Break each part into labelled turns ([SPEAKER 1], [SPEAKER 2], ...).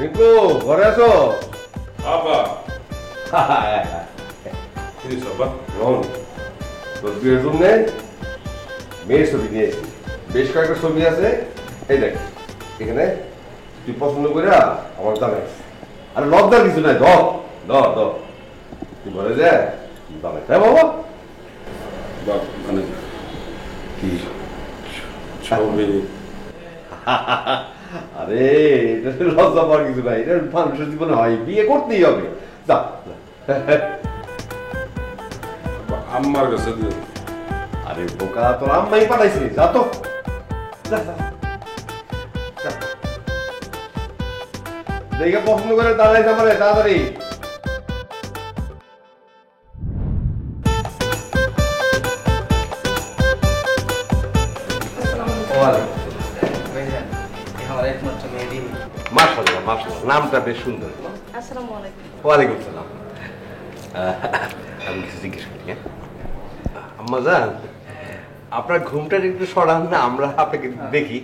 [SPEAKER 1] রিঙ্কু ঘরে আছো?
[SPEAKER 2] আবা কি সবা
[SPEAKER 1] রোহন তোর বিয়ের জন্য মেয়ের ছবি নিয়েছি, বেশ কয়েকটা ছবি আছে। এই দেখ এখানে তুই পছন্দ করে আমার জানাই। আর লজ্জার কিছু নাই, ধর ধর ধর তুই বলে যে জানাই। হ্যাঁ বাবা
[SPEAKER 2] মানে
[SPEAKER 1] কি
[SPEAKER 2] ছবি
[SPEAKER 1] আরে এটা লজ্জা পাওয়ার কিছু নাই, এটা মানুষের জীবনে হয়, বিয়ে করতেই হবে। যা
[SPEAKER 2] আম্মার কাছে দিয়ে
[SPEAKER 1] আরে বোকা, তোর আম্মাই পাঠাইছিস, যা তো দেখে পছন্দ করে দাঁড়াইছে আমার তাড়াতাড়ি। মাশাআল্লাহ মাশাআল্লাহ, নামটা বেশ সুন্দর।
[SPEAKER 3] আসসালামু আলাইকুম।
[SPEAKER 1] ওয়ালাইকুম সালাম। আমি কিছু জিজ্ঞেস করি? হ্যাঁ আম্মা জান, আপনার ঘুমটা একটু সরান না, আমরা আপনাকে দেখি।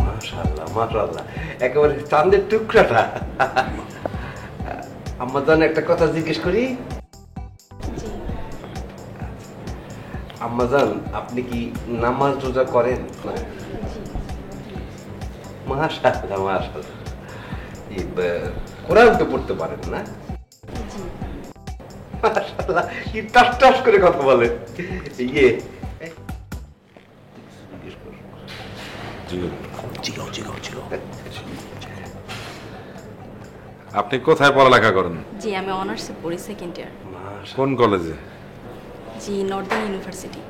[SPEAKER 1] মাশাআল্লাহ মাশাআল্লাহ, একেবারে চাঁদের টুকরাটা। আম্মা জান একটা কথা জিজ্ঞেস করি? আম্মা জান, আপনি কি নামাজ রোজা করেন? মাশাআল্লাহ মাশাআল্লাহ, কোরআন তো পড়তে পারেন না? মাশাআল্লাহ, কি টাস টাস করে কথা বলেন। ইয়ে
[SPEAKER 2] আপনি কোথায় পড়ালেখা করেন?
[SPEAKER 3] জি আমি অনার্সে পড়ি, সেকেন্ড ইয়ার।
[SPEAKER 2] কোন কলেজে?
[SPEAKER 3] জি নর্দার্ন ইউনিভার্সিটি।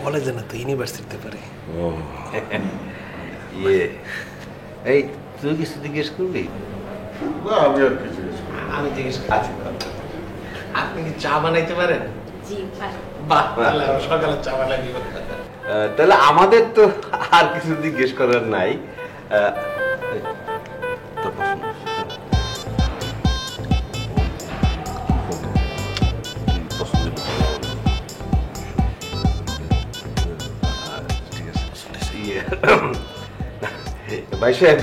[SPEAKER 4] কলেজে না তো ইউনিভার্সিটিতে পারে।
[SPEAKER 2] ও
[SPEAKER 1] ইয়ে এই তুই কিছু জিজ্ঞেস করবি?
[SPEAKER 2] না আমি আর কিছু
[SPEAKER 4] আমি জিজ্ঞেস করছি, আপনি কি চা বানাইতে পারেন?
[SPEAKER 3] জি পারি।
[SPEAKER 4] বাহ, তাহলে আমি সকালে চা বানাই দিব।
[SPEAKER 1] তাহলে আমাদের তো আর কিছু জিজ্ঞেস করার নাই। তোর পছন্দ? ভাই সাহেব,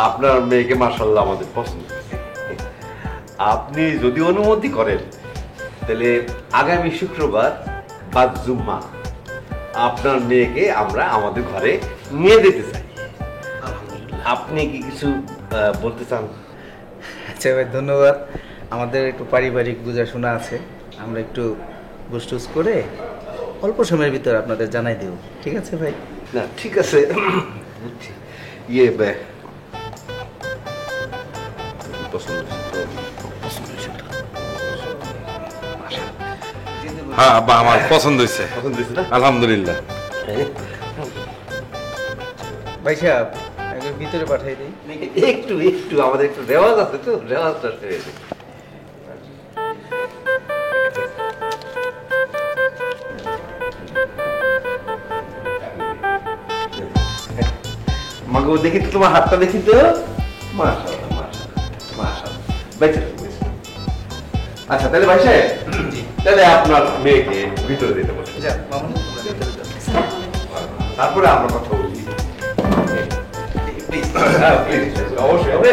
[SPEAKER 1] আপনার মেয়েকে মাশাআল্লাহ আমাদের পছন্দ। আপনি যদি অনুমতি করেন তাহলে আগামী শুক্রবার বা জুম্মা আপনার মেয়েকে আমরা আমাদের ঘরে নিয়ে যেতে চাই। আপনি কি কিছু বলতে চান?
[SPEAKER 4] আচ্ছা ভাই ধন্যবাদ। আমাদের একটু পারিবারিক বুঝাশোনা আছে, আমরা একটু বুঝটুজ করে অল্প সময়ের ভিতরে আপনাদের জানাই দেব। ঠিক আছে ভাই?
[SPEAKER 1] না ঠিক আছে, বুঝছি। ইয়ে
[SPEAKER 2] হ্যাঁ আব্বা আমার পছন্দ হয়েছে,
[SPEAKER 1] পছন্দ হয়েছে না?
[SPEAKER 2] আলহামদুলিল্লাহ।
[SPEAKER 4] ভাই সাহেব একবার ভিতরে পাঠিয়ে দিই।
[SPEAKER 1] একটু একটু আমাদের একটু রেওয়াজ আছে তো, রেওয়াজটা ছেড়ে দিই। মাগো দেখি তো, তোমার হাতটা দেখি তো। মাশাআল্লাহ মাশাআল্লাহ মাশাআল্লাহ, বেঁচে থাকো, বেঁচে থাকো। আচ্ছা তাহলে ভাই সাহেব, তাহলে আপনার মেয়েকে ভিতরে দিতে বলুন।
[SPEAKER 4] যা মামুনি তোমরা ভিতরে যাও।
[SPEAKER 1] তারপরে আমরা কথা বলছি। হ্যাঁ প্লিজ, অবশ্যই হবে।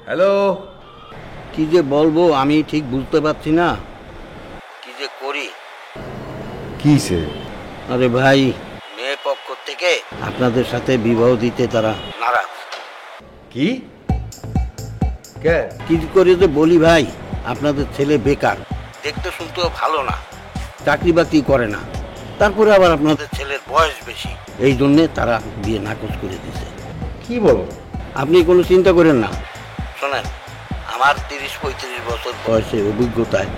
[SPEAKER 1] হ্যালো,
[SPEAKER 5] কি যে বলবো আমি ঠিক বুঝতে পারছি না, কি যে করি।
[SPEAKER 1] কিসে?
[SPEAKER 5] আরে ভাই, মেয়ে পক্ষ থেকে আপনাদের সাথে বিবাহ দিতে তারা নারাজ।
[SPEAKER 1] কি কে?
[SPEAKER 5] কি করে যে বলি ভাই, আপনাদের ছেলে বেকার, দেখতে শুনতেও ভালো না, চাকরি বাকরি করে না, তারপরে আবার আপনাদের ছেলের বয়স বেশি, এই জন্যে তারা বিয়ে নাকচ করে দিছে।
[SPEAKER 1] কি বলো?
[SPEAKER 5] আপনি কোনো চিন্তা করেন না। শোনেন, আমার 30-35 বছর বয়সে অভিজ্ঞতায়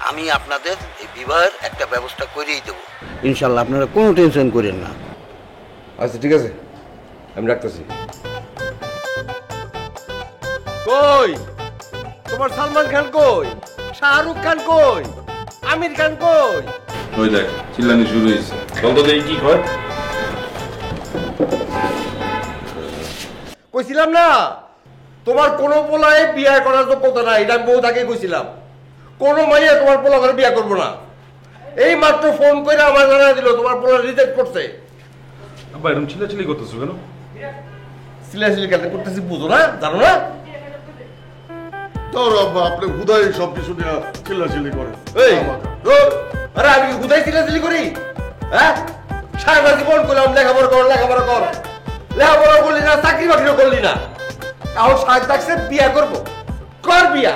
[SPEAKER 5] আমি আপনাদের এই বিবাহের একটা ব্যবস্থা করেই দেবো ইনশাল্লাহ, আপনারা কোনো টেনশন করেন না।
[SPEAKER 1] আচ্ছা ঠিক আছে, আমি রাখতেছি। কই তোমার সালমান খান কই, শাহরুখ খান কই, আমির খান কই?
[SPEAKER 2] ওই দেখ চিল্লানি শুরু হয়েছে, বল তো দেখি কি হয়।
[SPEAKER 1] কইছিলাম না তোমার কোনো পোলায় বিয়ে করার যোগ্যতা নাই, এটা আমি বহু আগে কইছিলাম।
[SPEAKER 6] কোনো মাইয়া তোমার পোলা ঘরে বিয়া করবো না। এই মাত্র ফোন করে আমার জানা দিল তোমার পোলা রিজেক্ট করছে।
[SPEAKER 2] আব্বা এরকম চিল্লাচিল্লি করতেছো কেন?
[SPEAKER 6] সিলাসিলি কেন করতেছি বুঝো না, জানো না?
[SPEAKER 7] তোর আব্বা আপনি হুদাই সব কিছু নিয়ে চিল্লাচিল্লি করে।
[SPEAKER 6] এই ধুর, আরে আমি কি কোথায় সিলাসিলি করি? হ্যাঁ, সারা জীবন করলাম লেখাপড়া কর লেখাপড়া কর, লেখাপড়া করলি না, চাকরি বাকরিও করলি না, এখন সাহেব থাকছে বিয়া করবো, কর বিয়া।